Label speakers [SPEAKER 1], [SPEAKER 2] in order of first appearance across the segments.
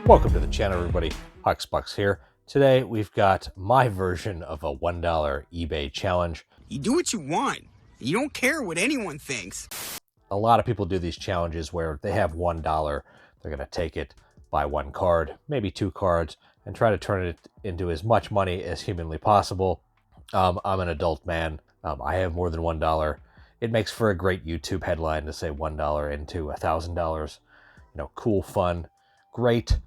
[SPEAKER 1] Welcome to the channel, everybody. Huxbucks here. Today we've got my version of a $1 eBay challenge.
[SPEAKER 2] You do what you want. You don't care what anyone thinks.
[SPEAKER 1] A lot of people do these challenges where they have $1. They're going to take it, buy one card, maybe two cards, and try to turn it into as much money as humanly possible. I'm an adult man. I have more than $1. It makes for a great YouTube headline to say $1 into $1,000. Cool, fun, great.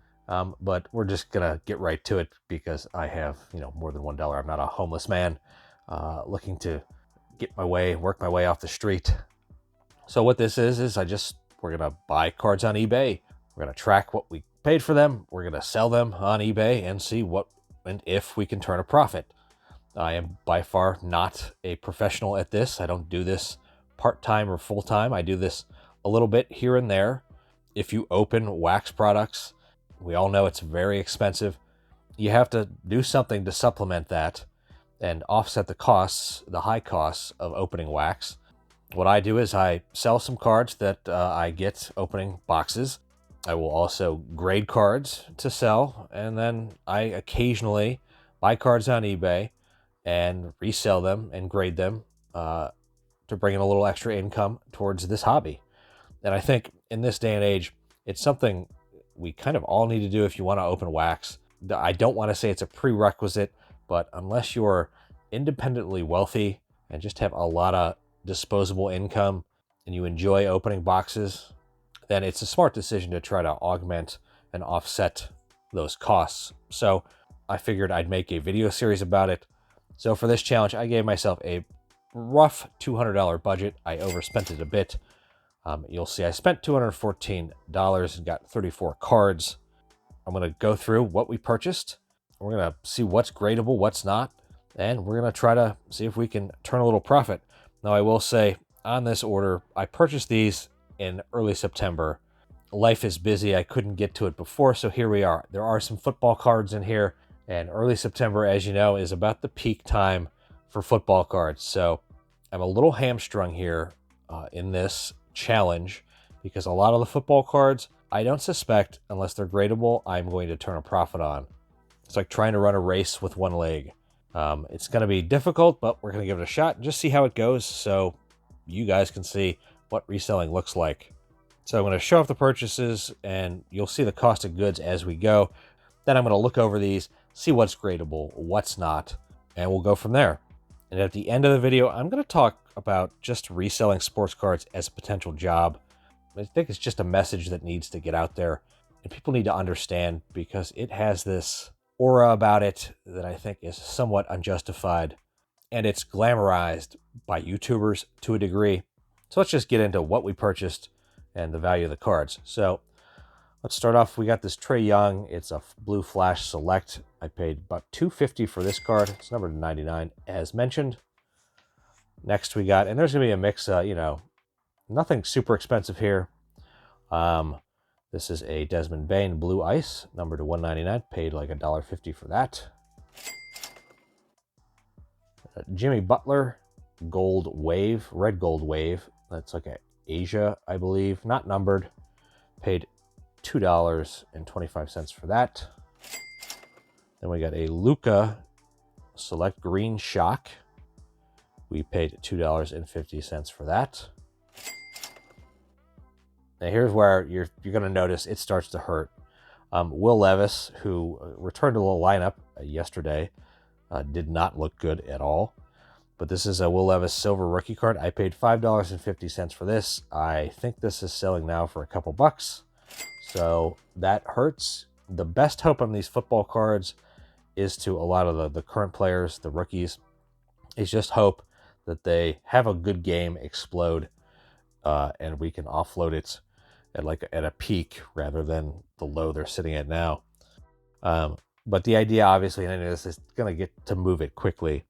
[SPEAKER 1] But we're just gonna get right to it because I have, more than $1. I'm not a homeless man looking to work my way off the street. So what this is we're gonna buy cards on eBay. We're gonna track what we paid for them. We're gonna sell them on eBay and see what and if we can turn a profit. I am by far not a professional at this. I don't do this part-time or full-time. I do this a little bit here and there. If you open wax products, we all know it's very expensive. You have to do something to supplement that and offset the high costs of opening wax. What I do is I sell some cards that I get opening boxes. I will also grade cards to sell, and then I occasionally buy cards on eBay and resell them and grade them to bring in a little extra income towards this hobby. And I think in this day and age, it's something we kind of all need to do if you want to open wax. I don't want to say it's a prerequisite, but unless you're independently wealthy and just have a lot of disposable income and you enjoy opening boxes, then it's a smart decision to try to augment and offset those costs. So I figured I'd make a video series about it. So for this challenge, I gave myself a rough $200 budget. I overspent it a bit. You'll see I spent $214 and got 34 cards. I'm going to go through what we purchased. We're going to see what's gradable, what's not, and we're going to try to see if we can turn a little profit. Now, I will say on this order, I purchased these in early September. Life is busy. I couldn't get to it before, so here we are. There are some football cards in here, and early September, as you know, is about the peak time for football cards. So I'm a little hamstrung here in this challenge because a lot of the football cards I don't suspect, unless they're gradable, I'm going to turn a profit on. It's like trying to run a race with one leg. It's going to be difficult, but we're going to give it a shot and just see how it goes so you guys can see what reselling looks like. So I'm going to show off the purchases and you'll see the cost of goods as we go. Then I'm going to look over these, see what's gradable, what's not, and we'll go from there. And at the end of the video, I'm going to talk about just reselling sports cards as a potential job. I think it's just a message that needs to get out there and people need to understand because it has this aura about it that I think is somewhat unjustified and it's glamorized by YouTubers to a degree. So let's just get into what we purchased and the value of the cards. So let's start off. We got this Trae Young. It's a Blue Flash Select. I paid about $250 for this card. It's numbered 99 as mentioned. Next we got, and there's going to be a mix, nothing super expensive here. This is a Desmond Bain Blue Ice, numbered to 199. Paid like $1.50 for that. Jimmy Butler Gold Wave, Red Gold Wave. That's like a Asia, I believe. Not numbered. Paid $2.25 for that. Then we got a Luka Select Green Shock. We paid $2.50 for that. Now here's where you're going to notice it starts to hurt. Will Levis, who returned to the lineup yesterday, did not look good at all. But this is a Will Levis Silver Rookie card. I paid $5.50 for this. I think this is selling now for a couple bucks. So that hurts. The best hope on these football cards is to a lot of the current players, the rookies, is just hope that they have a good game, explode, and we can offload it at a peak rather than the low they're sitting at now. But the idea, obviously, in any of this is going to get to move it quickly.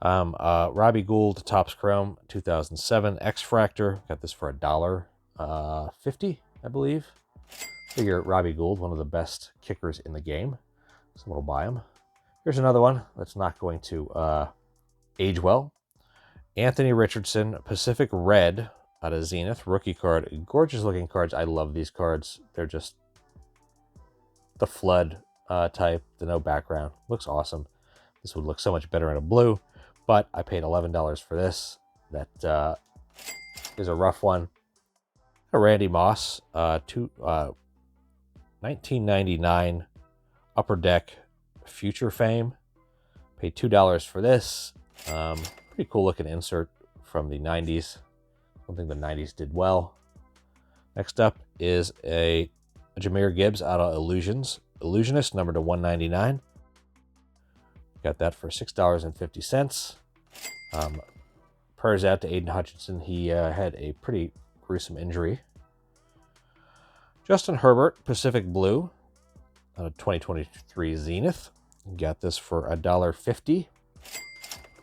[SPEAKER 1] Robbie Gould Topps Chrome 2007 X-Fractor. Got this for $1.50, I believe. Figure Robbie Gould, one of the best kickers in the game. Someone will buy him. Here's another one that's not going to age well. Anthony Richardson Pacific Red out of Zenith rookie card. Gorgeous looking cards. I love these cards. They're just the flood type, the no background. Looks awesome. This would look so much better in a blue, but I paid $11 for this. That is a rough one. A Randy Moss, 1999 Upper Deck Future Fame. Paid $2 for this. Pretty cool looking insert from the 90s. Something the 90s did well. Next up is a Jameer Gibbs out of Illusionist, number to 199. Got that for $6.50. Prayers out to Aiden Hutchinson. He had a pretty gruesome injury. Justin Herbert, Pacific Blue, on a 2023 Zenith. Got this for $1.50.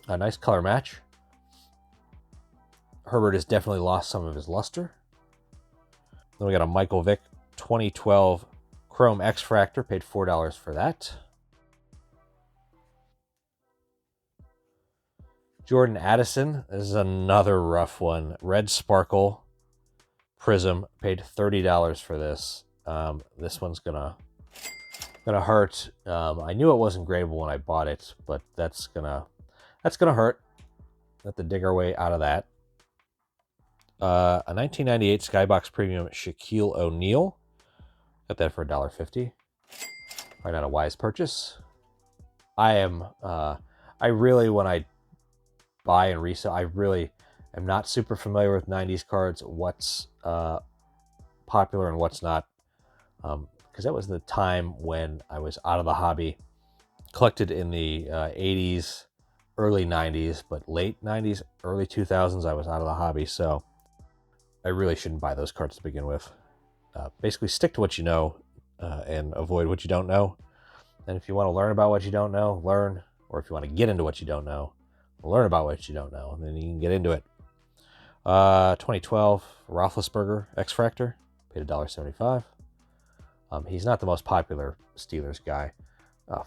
[SPEAKER 1] A nice color match. Herbert has definitely lost some of his luster. Then we got a Michael Vick 2012 Chrome X-Fractor. Paid $4 for that. Jordan Addison. This is another rough one. Red Sparkle Prism. Paid $30 for this. This one's gonna hurt. I knew it wasn't gradable when I bought it, but that's gonna hurt. Have to dig our way out of that. A 1998 Skybox Premium Shaquille O'Neal. Got that for $1.50. Probably not a wise purchase. I really, when I buy and resell, I really am not super familiar with 90s cards, what's popular and what's not. Because that was the time when I was out of the hobby. Collected in the 80s, early 90s, but late 90s, early 2000s, I was out of the hobby. So I really shouldn't buy those cards to begin with. Basically, stick to what you know and avoid what you don't know. And if you want to learn about what you don't know, learn. Or if you want to get into what you don't know, learn about what you don't know, and then you can get into it. 2012 Roethlisberger X-Fractor. Paid $1.75. He's not the most popular Steelers guy,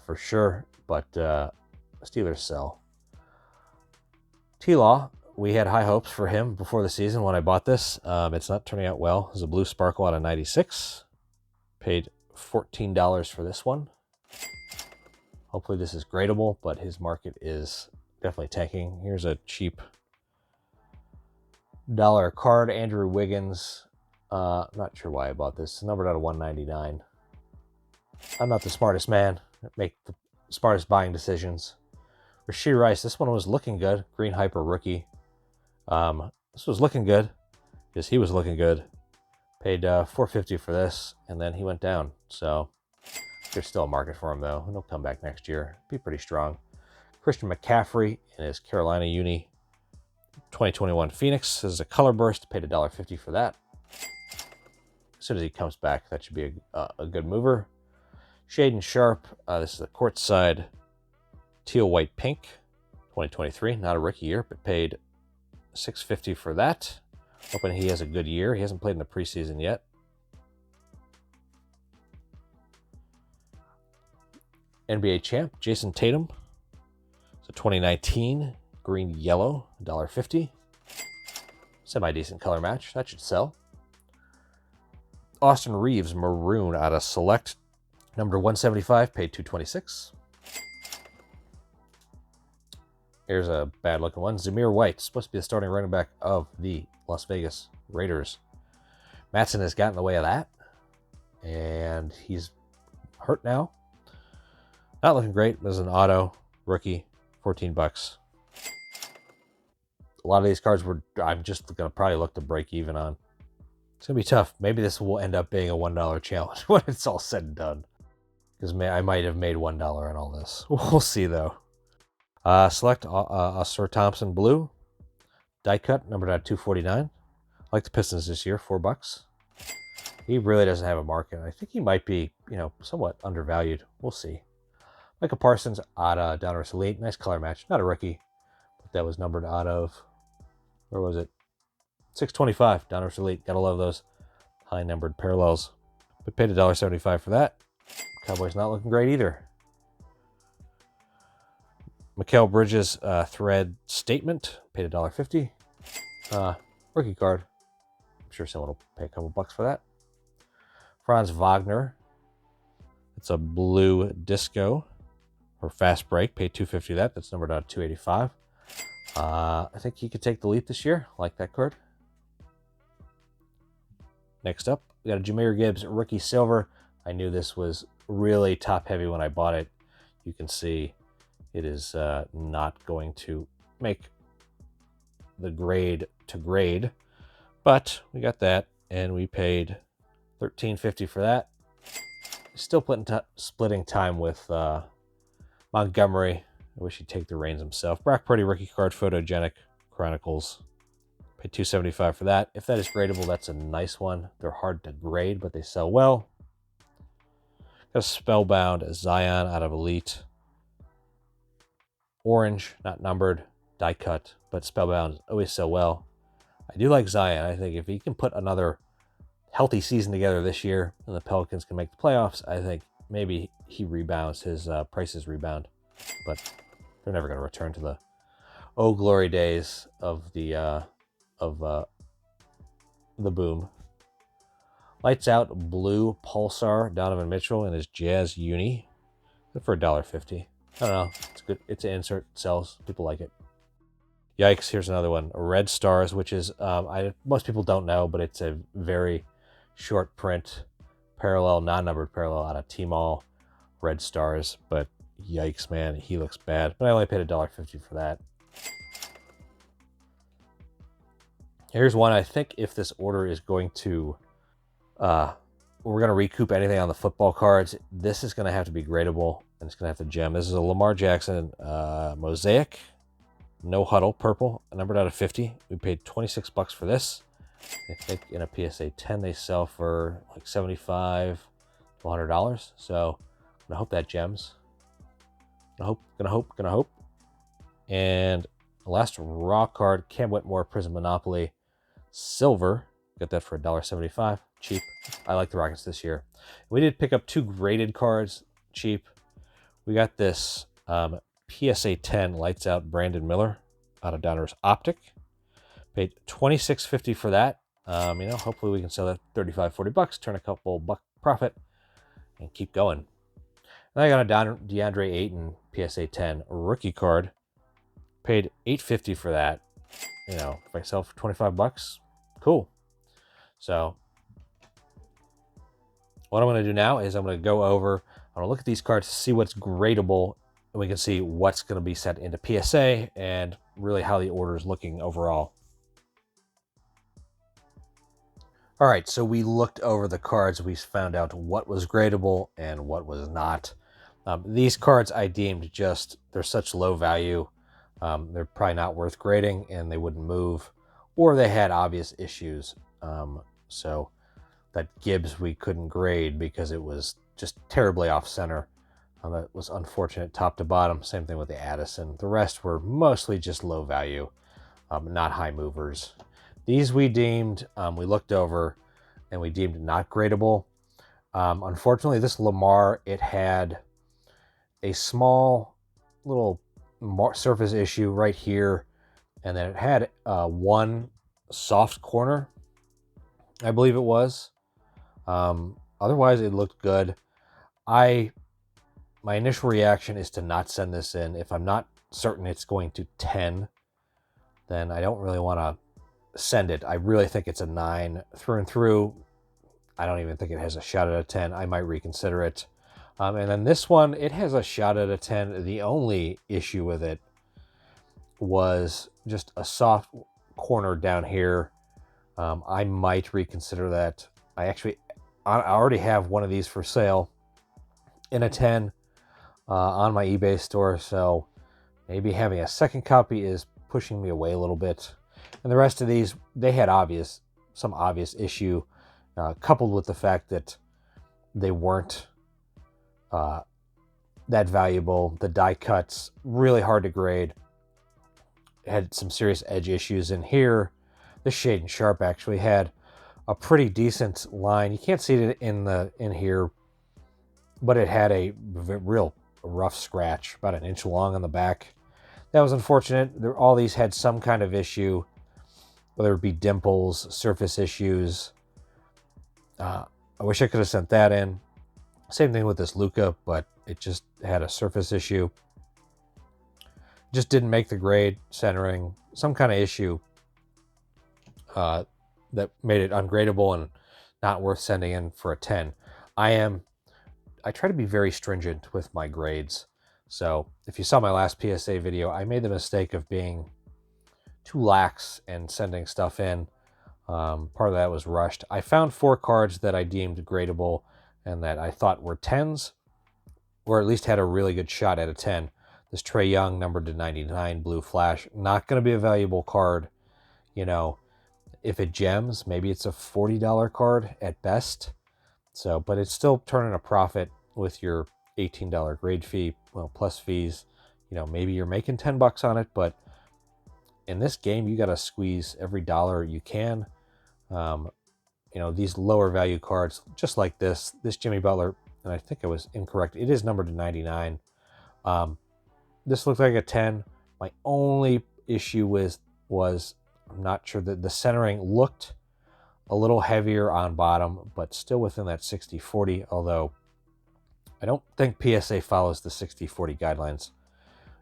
[SPEAKER 1] for sure, but Steelers sell. T-Law, we had high hopes for him before the season when I bought this. It's not turning out well. It's a blue sparkle out of 96. Paid $14 for this one. Hopefully this is gradable, but his market is definitely tanking. Here's a cheap dollar card. Andrew Wiggins. Not sure why I bought this. Numbered out of 199. I'm not the smartest man. Make the smartest buying decisions. Rashee Rice. This one was looking good. Green Hyper rookie. This was looking good because he was looking good. Paid $4.50 for this, and then he went down. So there's still a market for him, though. He'll come back next year. Be pretty strong. Christian McCaffrey in his Carolina Uni 2021 Phoenix. This is a color burst. Paid $1.50 for that. As soon as he comes back, that should be a good mover. Shaden Sharp. This is a courtside teal, white, pink 2023. Not a rookie year, but paid $6.50 for that. Hoping he has a good year. He hasn't played in the preseason yet. NBA champ Jason Tatum. So 2019 green yellow, $1.50. Semi-decent color match. That should sell. Austin Reeves maroon out of select, number 175, paid $2.26. Here's a bad looking one. Zamir White, supposed to be the starting running back of the Las Vegas Raiders. Matson has gotten in the way of that, and he's hurt now. Not looking great. As an auto rookie, $14. A lot of these cards I'm just going to probably look to break even on. It's going to be tough. Maybe this will end up being a $1 challenge when it's all said and done. Because I might have made $1 on all this. We'll see, though. Select Sir Thompson Blue. Die cut, numbered at 249. I like the Pistons this year, $4. He really doesn't have a market. I think he might be, somewhat undervalued. We'll see. Micah Parsons out of Donruss Elite. Nice color match. Not a rookie, but that was numbered out of, where was it? 625, Donruss Elite. Gotta love those high numbered parallels. But paid $1.75 for that. Cowboys not looking great either. Mikal Bridges thread statement. Paid $1.50. Rookie card. I'm sure someone will pay a couple bucks for that. Franz Wagner. It's a blue disco or fast break. Paid $250 for that. That's numbered out $285. I think he could take the leap this year. Like that card. Next up, we got a Jahmyr Gibbs rookie silver. I knew this was really top heavy when I bought it. You can see it is not going to make the grade to grade, but we got that, and we paid $13.50 for that. Still splitting time with Montgomery. I wish he'd take the reins himself. Brock Purdy rookie card, photogenic Chronicles. Paid $275 for that. If that is gradable, that's a nice one. They're hard to grade, but they sell well. Got a Spellbound Zion out of Elite. Orange, not numbered, die cut, but Spellbound always sell well. I do like Zion. I think if he can put another healthy season together this year and the Pelicans can make the playoffs, I think maybe he rebounds, his prices rebound. But they're never going to return to the glory days of the boom. Lights Out blue Pulsar Donovan Mitchell in his Jazz uni. Good for $1.50. I don't know. It's good. It's an insert. Sells. People like it. Yikes. Here's another one. Red Stars, which is, most people don't know, but it's a very short print parallel, non-numbered parallel out of T-Mall. Red Stars. But yikes, man. He looks bad. But I only paid $1.50 for that. Here's one. I think if this order is going to, we're going to recoup anything on the football cards, this is going to have to be gradable, and it's going to have to gem. This is a Lamar Jackson Mosaic, no huddle, purple, numbered out of 50. We paid $26 for this. I think in a PSA 10 they sell for like $75 to $100. So I'm gonna hope that gems. Gonna hope. And the last raw card, Cam Whitmore Prism Monopoly, silver. Got that for $1.75. Cheap. I like the Rockets this year. We did pick up 2 graded cards, cheap. We got this PSA 10 Lights Out Brandon Miller out of Donruss Optic. Paid $26.50 for that. Hopefully we can sell that $35-40, turn a couple buck profit, and keep going. Then I got a DeAndre Ayton PSA 10 rookie card. Paid $8.50 for that. If I sell for $25, cool. So what I'm going to do now is I'm going to go over, I'm going to look at these cards to see what's gradable, and we can see what's going to be sent into PSA and really how the order is looking overall. All right, so we looked over the cards. We found out what was gradable and what was not. These cards I deemed they're such low value. They're probably not worth grading, and they wouldn't move, or they had obvious issues. So that Gibbs we couldn't grade because it was just terribly off center. That was unfortunate top to bottom. Same thing with the Addison. The rest were mostly just low value, not high movers. These we deemed, we looked over, and we deemed not gradable. Unfortunately, this Lamar, it had a small little surface issue right here, and then it had one soft corner, I believe it was. Otherwise, it looked good. My initial reaction is to not send this in. If I'm not certain it's going to 10, then I don't really want to send it. I really think it's a 9 through and through. I don't even think it has a shot at a 10. I might reconsider it. And then this one, it has a shot at a 10. The only issue with it was just a soft corner down here. I might reconsider that. I already have one of these for sale in a 10 on my eBay store. So maybe having a second copy is pushing me away a little bit. And the rest of these, they had some obvious issue, coupled with the fact that they weren't that valuable. The die cuts, really hard to grade. Had some serious edge issues in here. This Shade and Sharp actually had a pretty decent line. You can't see it in here, but it had a real rough scratch, about an inch long on the back. That was unfortunate. All these had some kind of issue, whether it be dimples, surface issues. I wish I could have sent that in. Same thing with this Luca, but it just had a surface issue. Just didn't make the grade, centering, some kind of issue that made it ungradable and not worth sending in for a 10. I try to be very stringent with my grades. So if you saw my last PSA video, I made the mistake of being too lax and sending stuff in. Part of that was rushed. I found 4 cards that I deemed gradable and that I thought were 10s, or at least had a really good shot at a 10. This Trae Young, numbered to 99, blue flash, not going to be a valuable card. You know, if it gems, maybe it's a $40 card at best. So, but it's still turning a profit with your $18 grade fee, well, plus fees. You know, maybe you're making $10 on it, but in this game, you got to squeeze every dollar you can. You know, these lower value cards, just like this Jimmy Butler, and I think I was incorrect. It is numbered to 99. This looks like a 10. My only issue was I'm not sure that the centering looked a little heavier on bottom, but still within that 60-40, although I don't think PSA follows the 60-40 guidelines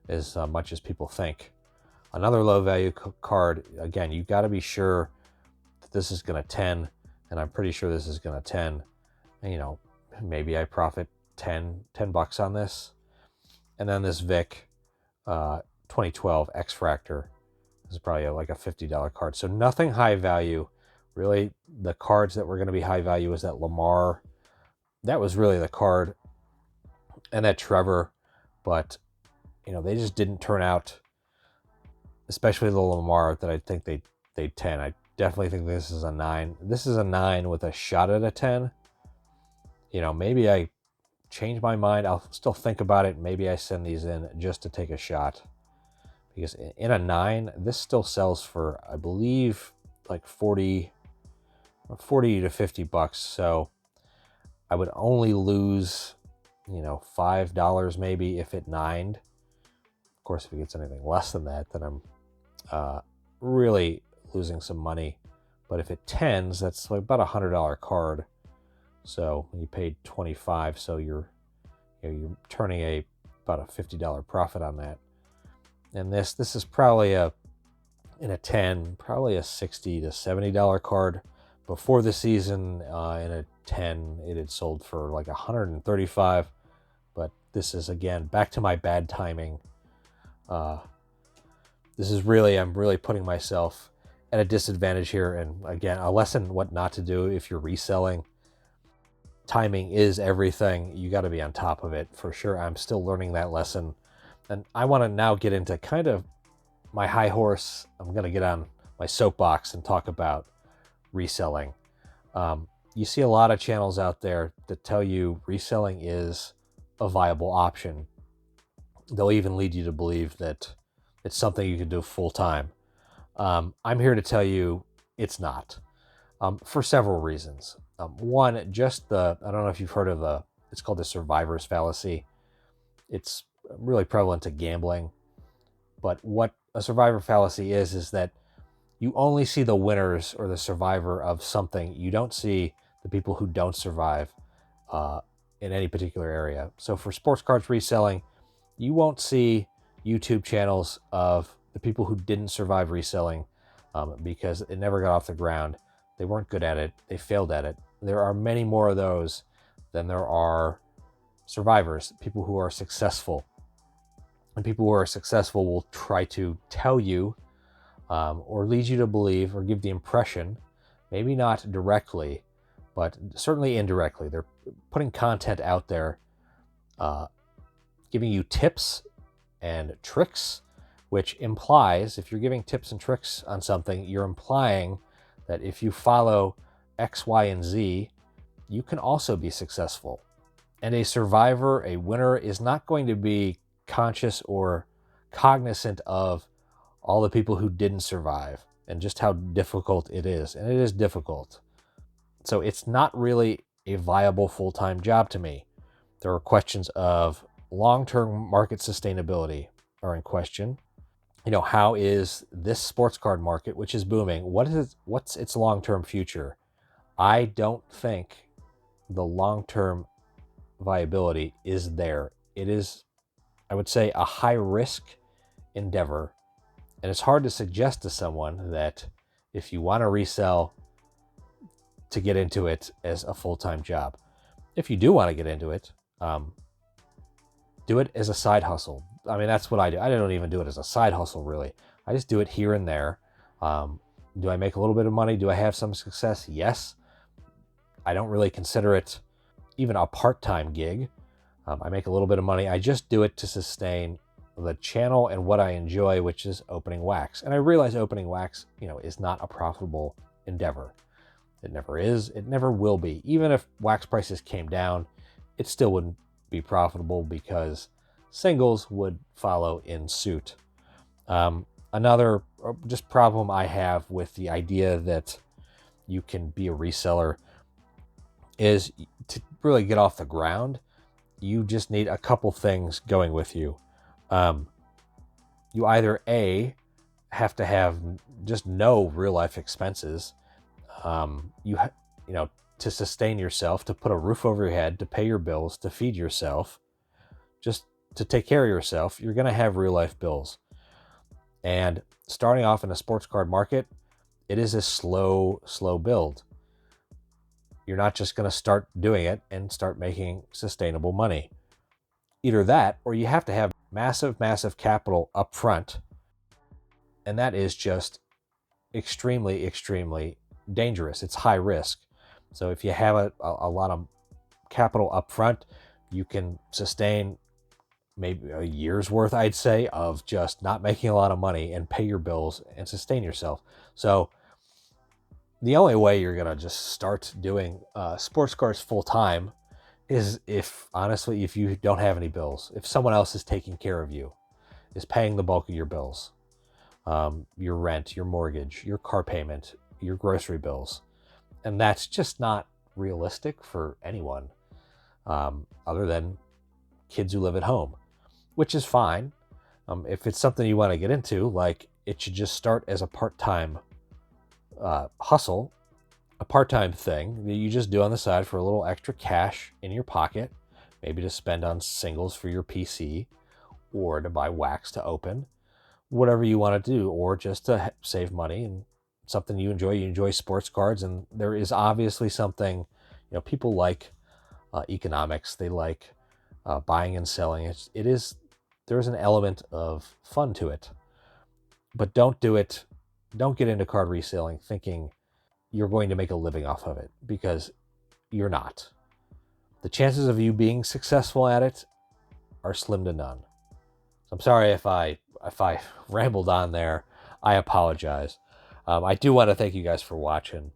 [SPEAKER 1] as much as people think. Another low value card, again, you got to be sure that this is going to 10, and I'm pretty sure this is going to 10. And, you know, maybe I profit $10 on this. And then this Vic 2012 X Fractor is probably like a $50 card. So nothing high value. Really, the cards that were going to be high value was that Lamar. That was really the card. And that Trevor. But, you know, they just didn't turn out, especially the Lamar, that I think they'd 10. I definitely think this is a 9. This is a 9 with a shot at a 10. You know, maybe I change my mind. I'll still think about it. Maybe I send these in just to take a shot. Because in a 9, this still sells for, I believe, like 40 to $50. So I would only lose, you know, $5 maybe if it 9'd. Of course, if it gets anything less than that, then I'm really losing some money. But if it 10s, that's like about $100 card. So when you paid 25, so you're turning about a $50 profit on that. And this is probably in a 10, probably a $60 to $70 card. Before the season, in a 10, it had sold for like $135. But this is, again, back to my bad timing. This is really, I'm really putting myself at a disadvantage here. And again, a lesson what not to do if you're reselling. Timing is everything. You got to be on top of it for sure. I'm still learning that lesson. And I want to now get into kind of my high horse. I'm going to get on my soapbox and talk about reselling. You see a lot of channels out there that tell you reselling is a viable option. They'll even lead you to believe that it's something you can do full time. I'm here to tell you it's not, for several reasons. One, just I don't know if you've heard of it's called the survivor's fallacy. It's really prevalent to gambling. But what a survivor fallacy is that you only see the winners or the survivor of something. You don't see the people who don't survive in any particular area. So for sports cards reselling, you won't see YouTube channels of the people who didn't survive reselling because it never got off the ground. They weren't good at it. They failed at it. There are many more of those than there are survivors, people who are successful. And people who are successful will try to tell you or lead you to believe or give the impression, maybe not directly, but certainly indirectly. They're putting content out there, giving you tips and tricks, which implies, if you're giving tips and tricks on something, you're implying that if you follow X, Y, and Z, you can also be successful. And a survivor, a winner, is not going to be conscious or cognizant of all the people who didn't survive and just how difficult it is. And it is difficult. So it's not really a viable full-time job to me. There are questions of long-term market sustainability are in question. You know, how is this sports card market, which is booming, what's its long-term future? I don't think the long-term viability is there. It is, I would say, a high risk endeavor. And it's hard to suggest to someone that if you want to resell, to get into it as a full-time job. If you do want to get into it, do it as a side hustle. I mean, that's what I do. I don't even do it as a side hustle, really. I just do it here and there. Do I make a little bit of money? Do I have some success? Yes. I don't really consider it even a part-time gig. I make a little bit of money. I just do it to sustain the channel and what I enjoy, which is opening wax. And I realize opening wax, is not a profitable endeavor. It never is. It never will be. Even if wax prices came down, it still wouldn't be profitable because singles would follow in suit. Another just problem I have with the idea that you can be a reseller is to really get off the ground, you just need a couple things going with you. You either have to have just no real life expenses. To sustain yourself, to put a roof over your head, to pay your bills, to feed yourself, just to take care of yourself, you're going to have real life bills. And starting off in a sports card market, it is a slow build. You're not just going to start doing it and start making sustainable money. Either that, or you have to have massive capital up front. And that is just extremely dangerous. It's high risk. So if you have a lot of capital up front, you can sustain maybe a year's worth, I'd say, of just not making a lot of money and pay your bills and sustain yourself. So the only way you're going to just start doing sports cards full time is if you don't have any bills, if someone else is taking care of you, is paying the bulk of your bills, your rent, your mortgage, your car payment, your grocery bills. And that's just not realistic for anyone other than kids who live at home, which is fine. If it's something you want to get into, like, it should just start as a part-time hustle, a part-time thing that you just do on the side for a little extra cash in your pocket, maybe to spend on singles for your PC or to buy wax to open, whatever you want to do, or just to save money and something you enjoy. You enjoy sports cards, and there is obviously something, people like economics. They like buying and selling. There's an element of fun to it, but don't get into card reselling thinking you're going to make a living off of it, because you're not. The chances of you being successful at it are slim to none. So I'm sorry if I rambled on there. I apologize. I do want to thank you guys for watching.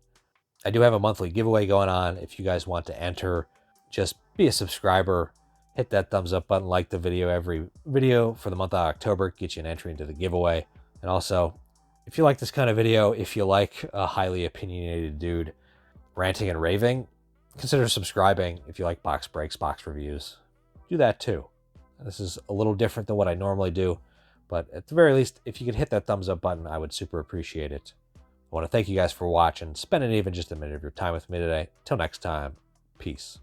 [SPEAKER 1] I do have a monthly giveaway going on. If you guys want to enter, just be a subscriber, hit that thumbs up button, like the video. Every video for the month of October gets you an entry into the giveaway. And also, if you like this kind of video, if you like a highly opinionated dude ranting and raving, consider subscribing. If you like box breaks, box reviews, do that too. This is a little different than what I normally do, but at the very least, if you could hit that thumbs up button, I would super appreciate it. I want to thank you guys for watching, spending even just a minute of your time with me today. Till next time, peace.